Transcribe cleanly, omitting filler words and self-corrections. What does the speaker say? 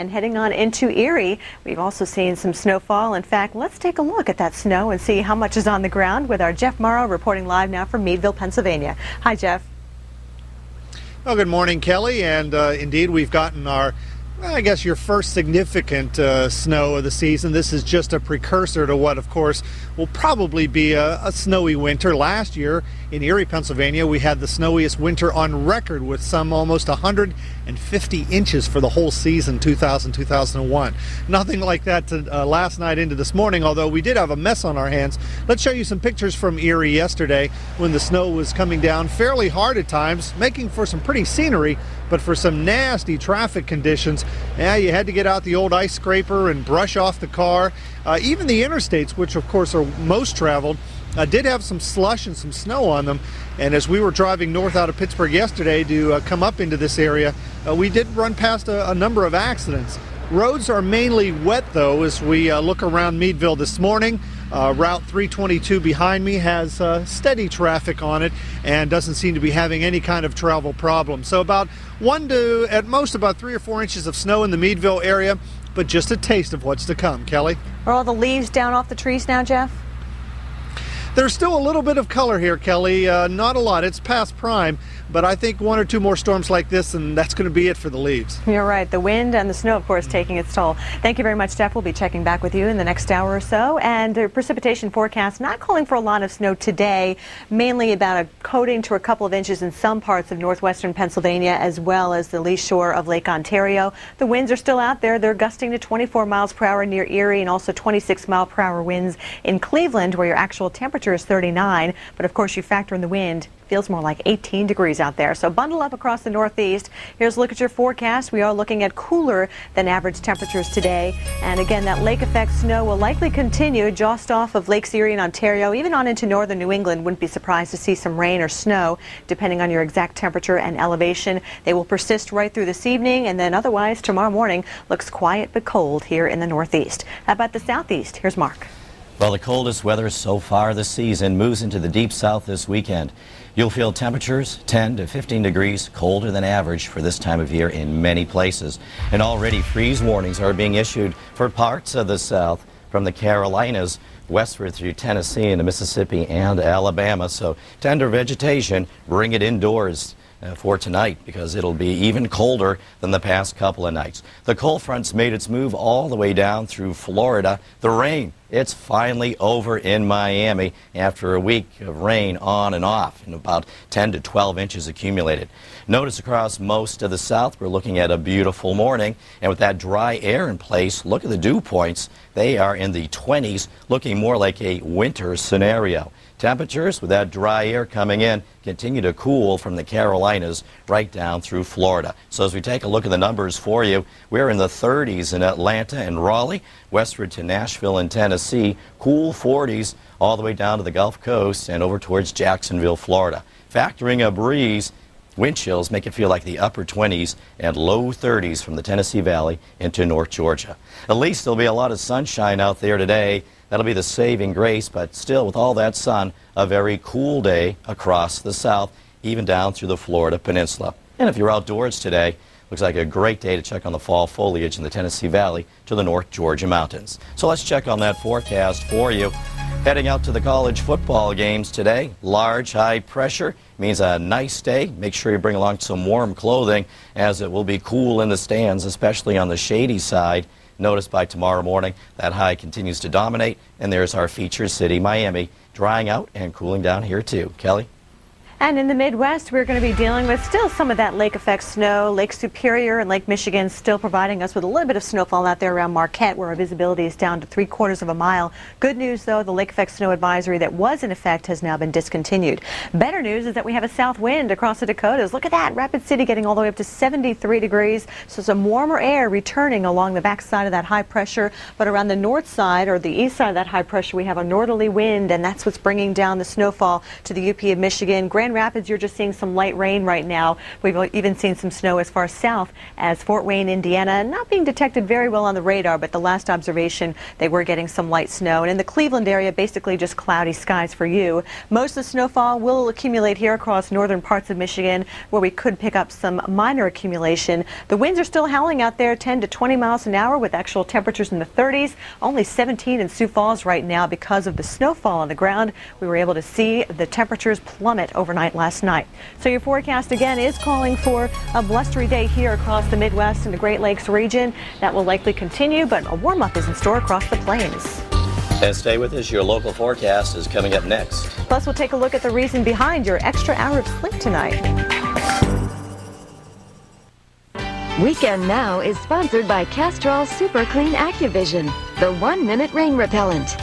And heading on into Erie, we've also seen some snowfall. In fact, let's take a look at that snow and see how much is on the ground with our Jeff Morrow reporting live now from Meadville, Pennsylvania. Hi, Jeff. Well, good morning, Kelly. And indeed, we've gotten our, I guess, your first significant snow of the season. This is just a precursor to what, of course, will probably be a snowy winter. Last year in Erie, Pennsylvania, we had the snowiest winter on record with some almost 150 inches for the whole season, 2000-2001. Nothing like that last night into this morning, although we did have a mess on our hands. Let's show you some pictures from Erie yesterday when the snow was coming down fairly hard at times, making for some pretty scenery, but for some nasty traffic conditions. Yeah, you had to get out the old ice scraper and brush off the car. Even the interstates, which of course are most traveled, did have some slush and some snow on them. And as we were driving north out of Pittsburgh yesterday to come up into this area, we did run past a number of accidents. Roads are mainly wet, though, as we look around Meadville this morning. Route 322 behind me has steady traffic on it and doesn't seem to be having any kind of travel problem. So about 1 to at most about 3 or 4 inches of snow in the Meadville area, but just a taste of what's to come. Kelly? Are all the leaves down off the trees now, Jeff? There's still a little bit of color here, Kelly. Not a lot. It's past prime, but I think 1 or 2 more storms like this, and that's going to be it for the leaves. You're right. The wind and the snow, of course, taking its toll. Thank you very much, Jeff. We'll be checking back with you in the next hour or so. And the precipitation forecast not calling for a lot of snow today, mainly about a coating to a couple of inches in some parts of northwestern Pennsylvania, as well as the lee shore of Lake Ontario. The winds are still out there. They're gusting to 24 miles per hour near Erie and also 26-mile-per-hour winds in Cleveland, where your actual temperature is 39, but of course you factor in the wind. Feels more like 18 degrees out there. So bundle up across the Northeast. Here's a look at your forecast. We are looking at cooler than average temperatures today. And again, that lake effect snow will likely continue just off of Lakes Erie and Ontario, even on into northern New England. Wouldn't be surprised to see some rain or snow depending on your exact temperature and elevation. They will persist right through this evening, and then otherwise tomorrow morning looks quiet but cold here in the Northeast. How about the Southeast? Here's Mark. Well, the coldest weather so far this season moves into the deep south this weekend. You'll feel temperatures 10 to 15 degrees colder than average for this time of year in many places. And already freeze warnings are being issued for parts of the south from the Carolinas westward through Tennessee into Mississippi and Alabama. So tender vegetation, bring it indoors for tonight, because it'll be even colder than the past couple of nights. The cold front's made its move all the way down through Florida. The rain, it's finally over in Miami after a week of rain on and off, and about 10 to 12 inches accumulated. Notice across most of the south, we're looking at a beautiful morning, and with that dry air in place, look at the dew points. They are in the 20s, looking more like a winter scenario. Temperatures, with that dry air coming in, continue to cool from the Carolinas right down through Florida. So as we take a look at the numbers for you, we're in the 30s in Atlanta and Raleigh, westward to Nashville and Tennessee, cool 40s all the way down to the Gulf Coast and over towards Jacksonville, Florida. Factoring a breeze, wind chills make it feel like the upper 20s and low 30s from the Tennessee Valley into North Georgia. At least there'll be a lot of sunshine out there today. That'll be the saving grace, but still, with all that sun, a very cool day across the south, even down through the Florida Peninsula. And if you're outdoors today, looks like a great day to check on the fall foliage in the Tennessee Valley to the North Georgia mountains. So let's check on that forecast for you. Heading out to the college football games today, large high pressure means a nice day. Make sure you bring along some warm clothing, as it will be cool in the stands, especially on the shady side. Notice by tomorrow morning that high continues to dominate, and there's our feature city, Miami, drying out and cooling down here too. Kelly? And in the Midwest, we're going to be dealing with still some of that lake effect snow. Lake Superior and Lake Michigan still providing us with a little bit of snowfall out there around Marquette, where our visibility is down to 3/4 of a mile. Good news, though, the lake effect snow advisory that was in effect has now been discontinued. Better news is that we have a south wind across the Dakotas. Look at that. Rapid City getting all the way up to 73 degrees. So some warmer air returning along the backside of that high pressure. But around the north side or the east side of that high pressure, we have a northerly wind, and that's what's bringing down the snowfall to the UP of Michigan. Grand Grand Rapids, you're just seeing some light rain right now. We've even seen some snow as far south as Fort Wayne, Indiana. Not being detected very well on the radar, but the last observation, they were getting some light snow. And in the Cleveland area, basically just cloudy skies for you. Most of the snowfall will accumulate here across northern parts of Michigan, where we could pick up some minor accumulation. The winds are still howling out there, 10 to 20 miles an hour, with actual temperatures in the 30s. Only 17 in Sioux Falls right now because of the snowfall on the ground. We were able to see the temperatures plummet overnight last night. So your forecast again is calling for a blustery day here across the Midwest and the Great Lakes region. That will likely continue, but a warm-up is in store across the plains. And stay with us. Your local forecast is coming up next. Plus, we'll take a look at the reason behind your extra hour of sleep tonight. Weekend Now is sponsored by Castrol Super Clean AccuVision, the 1-minute rain repellent.